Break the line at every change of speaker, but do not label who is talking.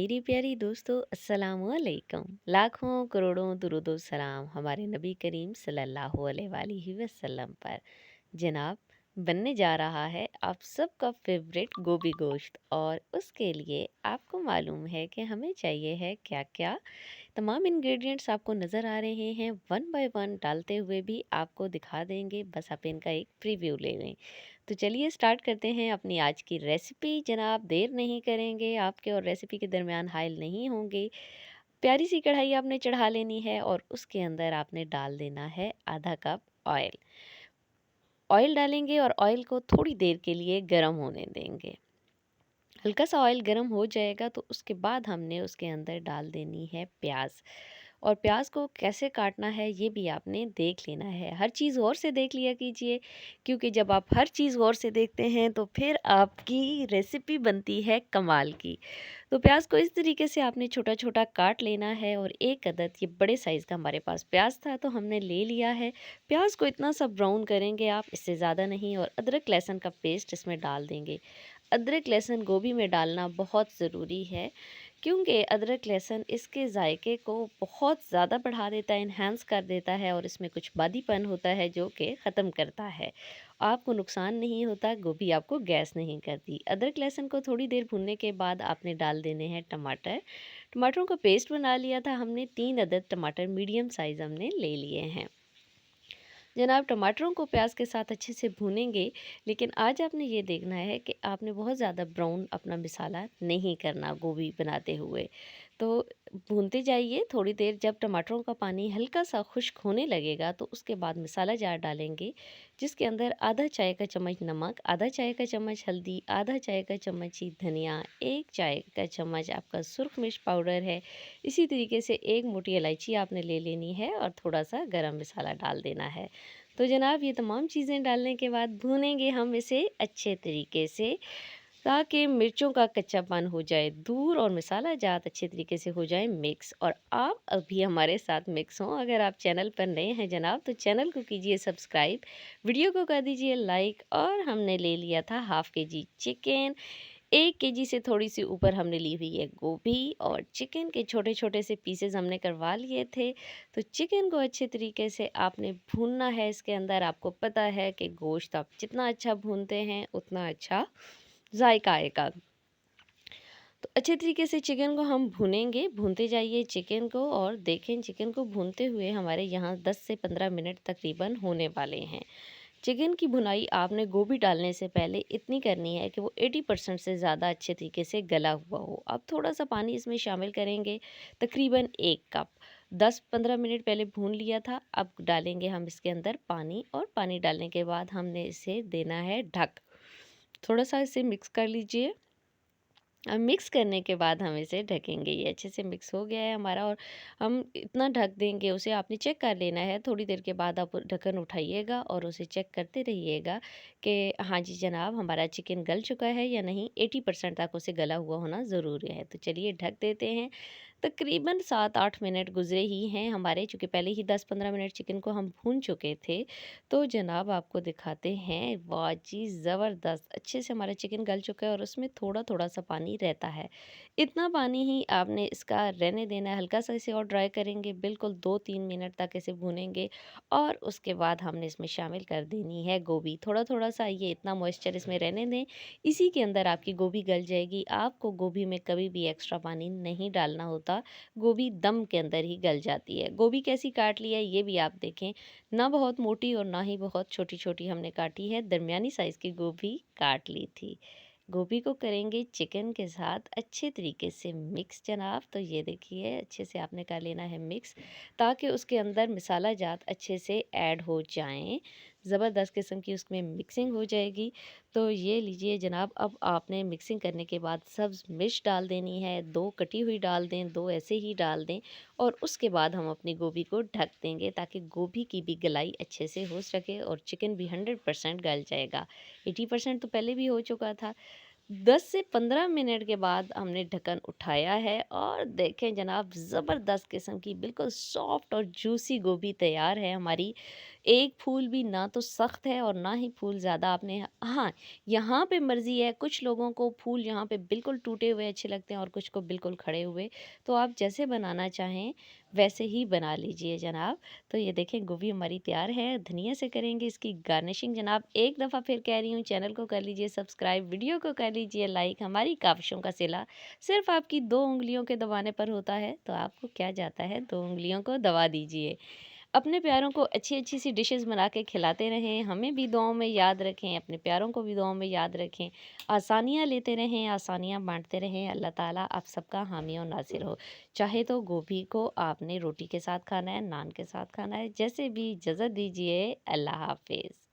मेरी प्यारी दोस्तों अस्सलामुअलैकुम। लाखों करोड़ों दुरूदो सलाम हमारे नबी करीम सल्लल्लाहु अलैहि वसल्लम पर। जनाब, बनने जा रहा है आप सबका फेवरेट गोभी गोश्त, और उसके लिए आपको मालूम है कि हमें चाहिए है क्या क्या। तमाम इंग्रेडिएंट्स आपको नज़र आ रहे हैं, वन बाय वन डालते हुए भी आपको दिखा देंगे, बस आप इनका एक प्रीव्यू ले लें। तो चलिए स्टार्ट करते हैं अपनी आज की रेसिपी। जनाब, देर नहीं करेंगे, आपके और रेसिपी के दरमियान हाइल नहीं होंगे। प्यारी सी कढ़ाई आपने चढ़ा लेनी है और उसके अंदर आपने डाल देना है आधा कप ऑयल। ऑयल डालेंगे और ऑयल को थोड़ी देर के लिए गर्म होने देंगे। हल्का सा ऑयल गर्म हो जाएगा तो उसके बाद हमने उसके अंदर डाल देनी है प्याज। और प्याज को कैसे काटना है ये भी आपने देख लेना है। हर चीज़ गौर से देख लिया कीजिए, क्योंकि जब आप हर चीज़ गौर से देखते हैं तो फिर आपकी रेसिपी बनती है कमाल की। तो प्याज को इस तरीके से आपने छोटा छोटा काट लेना है, और एक अदद ये बड़े साइज़ का हमारे पास प्याज था तो हमने ले लिया है। प्याज को इतना सा ब्राउन करेंगे आप, इससे ज़्यादा नहीं। और अदरक लहसुन का पेस्ट इसमें डाल देंगे। अदरक लहसुन गोभी में डालना बहुत ज़रूरी है, क्योंकि अदरक लहसुन इसके जायके को बहुत ज़्यादा बढ़ा देता है, इन्हांस कर देता है, और इसमें कुछ बादीपन होता है जो कि ख़त्म करता है। आपको नुकसान नहीं होता, गोभी आपको गैस नहीं करती। अदरक लहसुन को थोड़ी देर भूनने के बाद आपने डाल देने हैं टमाटर। टमाटरों का पेस्ट बना लिया था हमने, 3 अदद टमाटर मीडियम साइज़ हमने ले लिए हैं। जनाब, टमाटरों को प्याज के साथ अच्छे से भूनेंगे, लेकिन आज आपने ये देखना है कि आपने बहुत ज़्यादा ब्राउन अपना मसाला नहीं करना गोभी बनाते हुए। तो भूनते जाइए थोड़ी देर। जब टमाटरों का पानी हल्का सा खुश्क होने लगेगा तो उसके बाद मसाला जार डालेंगे, जिसके अंदर आधा चाय का चम्मच नमक, आधा चाय का चम्मच हल्दी, आधा चाय का चम्मच ही धनिया, 1 चाय का चम्मच आपका सुरख मिर्च पाउडर है। इसी तरीके से 1 मोटी इलायची आपने ले लेनी है और थोड़ा सा गरम मसाला डाल देना है। तो जनाब, ये तमाम चीज़ें डालने के बाद भूनेंगे हम इसे अच्छे तरीके से, ताकि मिर्चों का कच्चापन हो जाए दूर और मसाला जात अच्छे तरीके से हो जाए मिक्स। और आप अभी हमारे साथ मिक्स हों। अगर आप चैनल पर नए हैं जनाब, तो चैनल को कीजिए सब्सक्राइब, वीडियो को कर दीजिए लाइक। और हमने ले लिया था हाफ़ केजी चिकन। 1 केजी से थोड़ी सी ऊपर हमने ली हुई है गोभी, और चिकन के छोटे छोटे से पीसेस हमने करवा लिए थे। तो चिकन को अच्छे तरीके से आपने भूनना है। इसके अंदर आपको पता है कि गोश्त आप जितना अच्छा भूनते हैं उतना अच्छा जायका आएगा। तो अच्छे तरीके से चिकन को हम भूनेंगे, भूनते जाइए चिकन को। और देखें, चिकन को भूनते हुए हमारे यहाँ 10 से 15 मिनट तकरीबन होने वाले हैं। चिकन की भुनाई आपने गोभी डालने से पहले इतनी करनी है कि वो 80% से ज़्यादा अच्छे तरीके से गला हुआ हो। अब थोड़ा सा पानी इसमें शामिल करेंगे, तकरीबन 1 कप। 10-15 मिनट पहले भून लिया था, अब डालेंगे हम इसके अंदर पानी। और पानी डालने के बाद हमने इसे देना है ढक। थोड़ा सा इसे मिक्स कर लीजिए। अब मिक्स करने के बाद हम इसे ढकेंगे। ये अच्छे से मिक्स हो गया है हमारा, और हम इतना ढक देंगे उसे। आपने चेक कर लेना है, थोड़ी देर के बाद आप ढक्कन उठाइएगा और उसे चेक करते रहिएगा कि हाँ जी जनाब, हमारा चिकन गल चुका है या नहीं। 80% तक उसे गला हुआ होना ज़रूरी है। तो चलिए ढक देते हैं। तकरीबन 7-8 मिनट गुजरे ही हैं हमारे, चूँकि पहले ही 10-15 मिनट चिकन को हम भून चुके थे। तो जनाब, आपको दिखाते हैं, वाह जी ज़बरदस्त! अच्छे से हमारा चिकन गल चुका है और उसमें थोड़ा-थोड़ा सा पानी रहता है। इतना पानी ही आपने इसका रहने देना है। हल्का सा इसे और ड्राई करेंगे, बिल्कुल 2-3 मिनट तक इसे भूनेंगे। और उसके बाद हमने इसमें शामिल कर देनी है गोभी। थोड़ा-थोड़ा सा ये इतना मॉइस्चर इसमें रहने दें, इसी के अंदर आपकी गोभी गल जाएगी। आपको गोभी में कभी भी एक्स्ट्रा पानी नहीं डालना होता, गोभी दम के अंदर ही गल जाती है। गोभी कैसी काट ली है ये भी आप देखें, ना बहुत मोटी और ना ही बहुत छोटी-छोटी हमने काटी है, दरमियानी साइज़ की गोभी काट ली थी। गोभी को करेंगे चिकन के साथ अच्छे तरीके से मिक्स जनाब। तो ये देखिए, अच्छे से आपने कर लेना है मिक्स, ताकि उसके अंदर मसाला जात अच्छे से ऐड हो जाएँ। ज़बरदस्त किस्म की उसमें मिक्सिंग हो जाएगी। तो ये लीजिए जनाब, अब आपने मिक्सिंग करने के बाद सब्ज़ मिर्च डाल देनी है, 2 कटी हुई डाल दें, 2 ऐसे ही डाल दें। और उसके बाद हम अपनी गोभी को ढक देंगे, ताकि गोभी की भी गलाई अच्छे से हो सके और चिकन भी 100% गल जाएगा। 80% तो पहले भी हो चुका था। 10 से 15 मिनट के बाद हमने ढक्कन उठाया है और देखें जनाब, ज़बरदस्त किस्म की बिल्कुल सॉफ्ट और जूसी गोभी तैयार है हमारी। एक फूल भी ना तो सख्त है और ना ही फूल ज़्यादा आपने, हाँ, यहाँ पे मर्ज़ी है, कुछ लोगों को फूल यहाँ पे बिल्कुल टूटे हुए अच्छे लगते हैं और कुछ को बिल्कुल खड़े हुए। तो आप जैसे बनाना चाहें वैसे ही बना लीजिए जनाब। तो ये देखें गोभी हमारी तैयार है, धनिया से करेंगे इसकी गार्निशिंग जनाब। एक दफ़ा फिर कह रही हूँ, चैनल को कर लीजिए सब्सक्राइब, वीडियो को कर लीजिए लाइक। हमारी काविशों का सिला सिर्फ़ आपकी 2 उँगलियों के दबाने पर होता है, तो आपको क्या जाता है, 2 उँगलियों को दबा दीजिए। अपने प्यारों को अच्छी-अच्छी सी डिशेज़ बना के खिलाते रहें, हमें भी दुआओं में याद रखें, अपने प्यारों को भी दुआओं में याद रखें। आसानियाँ लेते रहें, आसानियाँ बाँटते रहें। अल्लाह ताला आप सबका हामी और नासिर हो। चाहे तो गोभी को आपने रोटी के साथ खाना है, नान के साथ खाना है, जैसे भी इजाज़त दीजिए। अल्लाह हाफ़िज़।